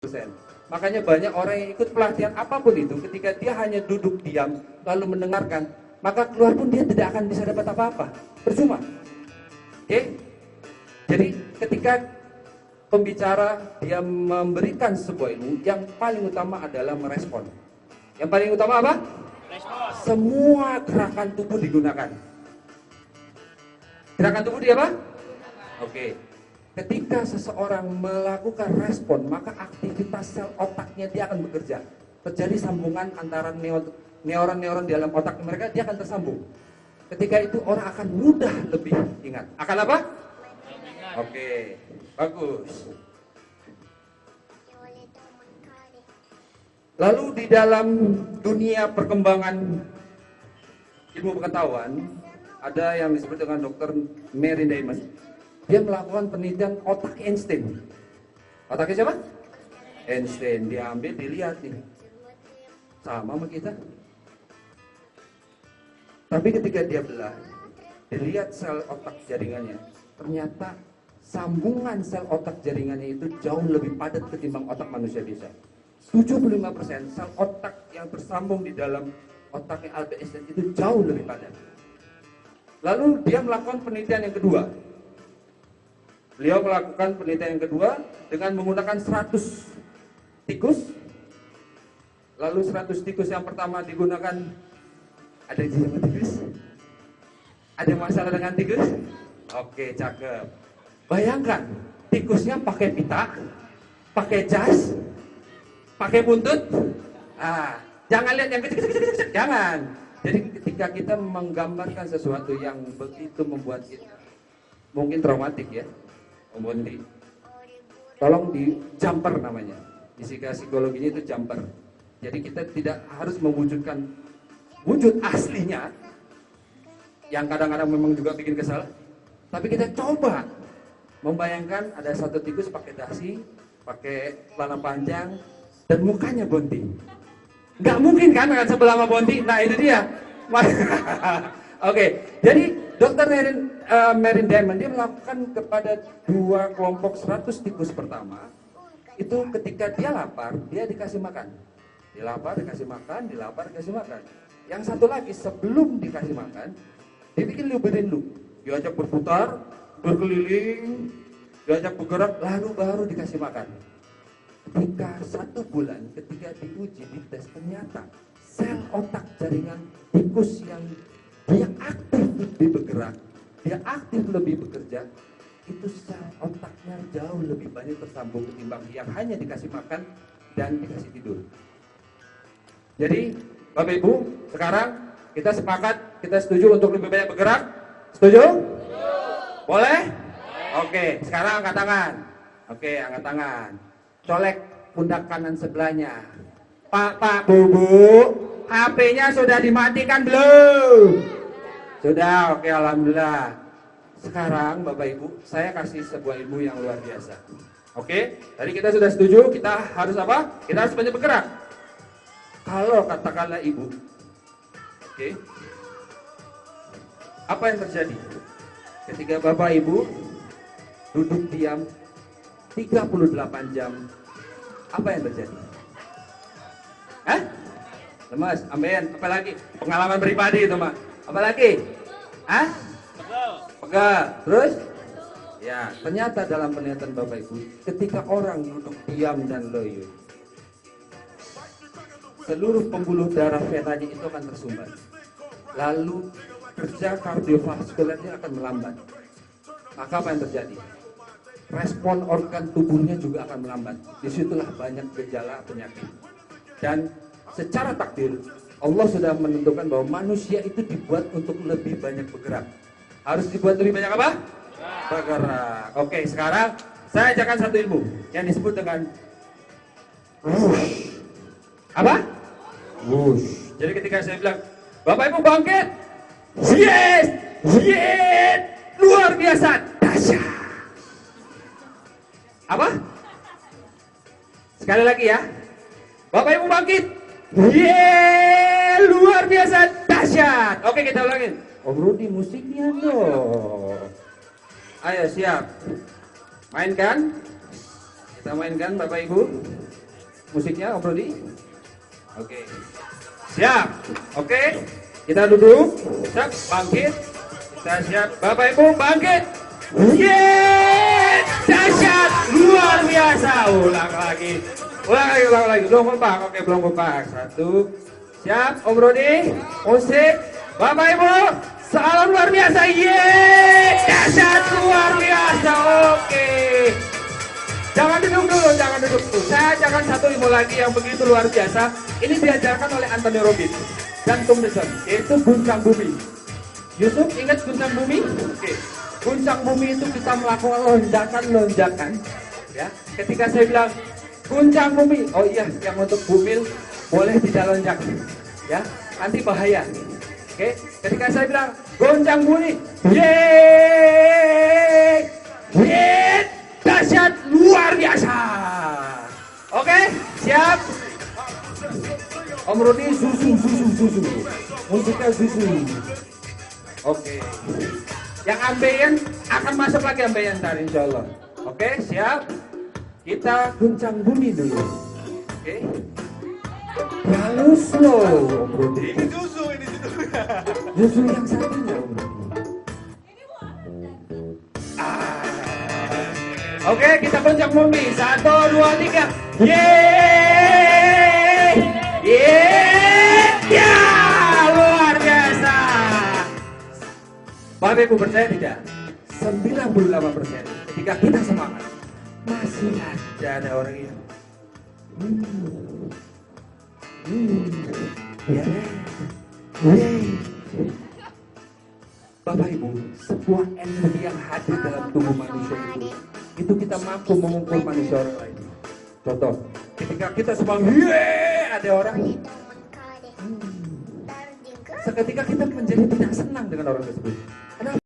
100%. Makanya banyak orang yang ikut pelatihan apapun itu, ketika dia hanya duduk diam lalu mendengarkan, maka keluar pun dia tidak akan bisa dapat apa-apa, percuma. Oke? Jadi ketika pembicara dia memberikan sebuah ilmu, yang paling utama adalah merespon. Yang paling utama apa? Respon. Semua gerakan tubuh digunakan. Gerakan tubuh dia apa? Oke. Ketika seseorang melakukan respon, maka aktivitas sel otaknya dia akan bekerja. Terjadi sambungan antara neuron-neuron di dalam otak mereka, dia akan tersambung. Ketika itu orang akan mudah lebih ingat. Akan apa? Oke, bagus. Lalu di dalam dunia perkembangan ilmu pengetahuan, ada yang disebut dengan Dr. Mary Diamond. Dia melakukan penelitian otak Einstein. Otaknya siapa? Einstein. Dia ambil, dilihat nih. Sama kita. Tapi ketika dia belah, dilihat sel otak jaringannya, ternyata sambungan sel otak jaringannya itu jauh lebih padat ketimbang otak manusia biasa. 75% sel otak yang tersambung di dalam otaknya Albert Einstein itu jauh lebih padat. Lalu dia melakukan penelitian yang kedua. Beliau melakukan penelitian yang kedua dengan menggunakan 100 tikus. Lalu 100 tikus yang pertama digunakan, ada yang sama tikus? Ada masalah dengan tikus? Oke, cakep. Bayangkan, tikusnya pakai pita, pakai jas, pakai buntut. Jangan lihat yang kecil-kecil, jangan. Jadi ketika kita menggambarkan sesuatu yang begitu membuat kita mungkin traumatik ya, tolong di jumper namanya. Fisika psikologinya itu jumper. Jadi kita tidak harus mewujudkan wujud aslinya yang kadang-kadang memang juga bikin kesal. Tapi kita coba membayangkan ada satu tikus pakai dasi, pakai celana panjang dan mukanya Bonti. Nggak mungkin kan akan sebelah sama Bonti. Nah itu dia. Oke, jadi Dr. Mary Diamond dia melakukan kepada dua kelompok 100 tikus pertama. Itu ketika dia lapar, dia dikasih makan. Dia lapar, dikasih makan, dia lapar, dikasih makan. Yang satu lagi sebelum dikasih makan, dia bikin loop. Diajak berputar, berkeliling, diajak bergerak, lalu baru dikasih makan. Ketika 1 bulan, ketika diuji, dites, ternyata sel otak jaringan tikus yang dia aktif lebih bergerak, dia aktif lebih bekerja, itu sel otaknya jauh lebih banyak tersambung ketimbang yang hanya dikasih makan dan dikasih tidur. Jadi Bapak Ibu, sekarang kita sepakat, kita setuju untuk lebih banyak bergerak? Setuju? Boleh? Oke, sekarang angkat tangan. Oke, angkat tangan. Colek pundak kanan sebelahnya. Pak, Bu, HP-nya sudah dimatikan belum? Sudah, oke, alhamdulillah. Sekarang Bapak Ibu, saya kasih sebuah ilmu yang luar biasa. Oke, tadi kita sudah setuju, kita harus apa? Kita harus banyak bergerak. Kalau katakanlah Ibu, oke, apa yang terjadi? Ketika Bapak Ibu duduk diam 38 jam, apa yang terjadi? Lemas, amin. Apa lagi? Pengalaman pribadi itu, Mak. Apa lagi? Pegal. Terus? Ya, ternyata dalam penelitian Bapak Ibu, ketika orang duduk diam dan loyo, seluruh pembuluh darah venanya itu akan tersumbat. Lalu kerja kardiovaskulernya akan melambat. Maka apa yang terjadi? Respon organ tubuhnya juga akan melambat. Disitulah banyak gejala penyakit. Dan secara takdir, Allah sudah menentukan bahwa manusia itu dibuat untuk lebih banyak bergerak. Harus dibuat lebih banyak apa? Bergerak. Oke, sekarang saya ajarkan satu ilmu yang disebut dengan wush. Apa? Wush. Jadi ketika saya bilang, Bapak Ibu bangkit. Yes! Yes! Luar biasa. Dahsyat. Apa? Sekali lagi ya. Bapak Ibu bangkit. Yeay, luar biasa dahsyat. Oke, kita ulangin. Om Rudi musiknya dong. Ayo siap. Mainkan. Kita mainkan Bapak Ibu. musiknya Om Rudi? Oke. Siap. Oke. Kita duduk. Siap, bangkit. Kita siap. Bapak Ibu bangkit. Yeay! Dahsyat, luar biasa. Ulang lagi. Belum kompak. Oke, belum kompak. Satu. Siap, Om Rudi. Musik. Bapak Ibu, salam luar biasa. Yeay! Dahsyat, luar biasa. Oke. Jangan duduk dulu, jangan duduk dulu. Saya ajarkan satu ilmu lagi yang begitu luar biasa. Ini diajarkan oleh Anthony Robbins dan Tom Mason, yaitu guncang bumi. Yusuf ingat guncang bumi? Oke. Guncang bumi itu kita melakukan lonjakan, ya. Ketika saya bilang guncang bumi, oh iya, yang untuk bumil boleh tidak lonjak, ya. Nanti bahaya. Oke. Ketika saya bilang guncang bumi, yeay, yeay. Dahsyat luar biasa. Oke, siap. Om Rudi susu. Musiknya susu. Oke. Yang ambeien akan masuk lagi ambeien ntar insyaallah. Oke, siap. Kita guncang bumi dulu. Oke. Lalu slow Om Rudi. Ini susu. Susu yang satunya Om Rudi. Oke, kita goncang bumi. 1, 2, 3. Yeay! Yeay! Ya, luar biasa. Bapak Ibu percaya tidak? 98% ketika kita semangat, masih ada orang yang ya. Bapak Ibu, sebuah energi yang hadir dalam tubuh manusia itu kita mampu memukul manusia orang lain. Contoh, ketika kita semangat, ada orang, seketika kita menjadi tidak senang dengan orang tersebut. Kenapa?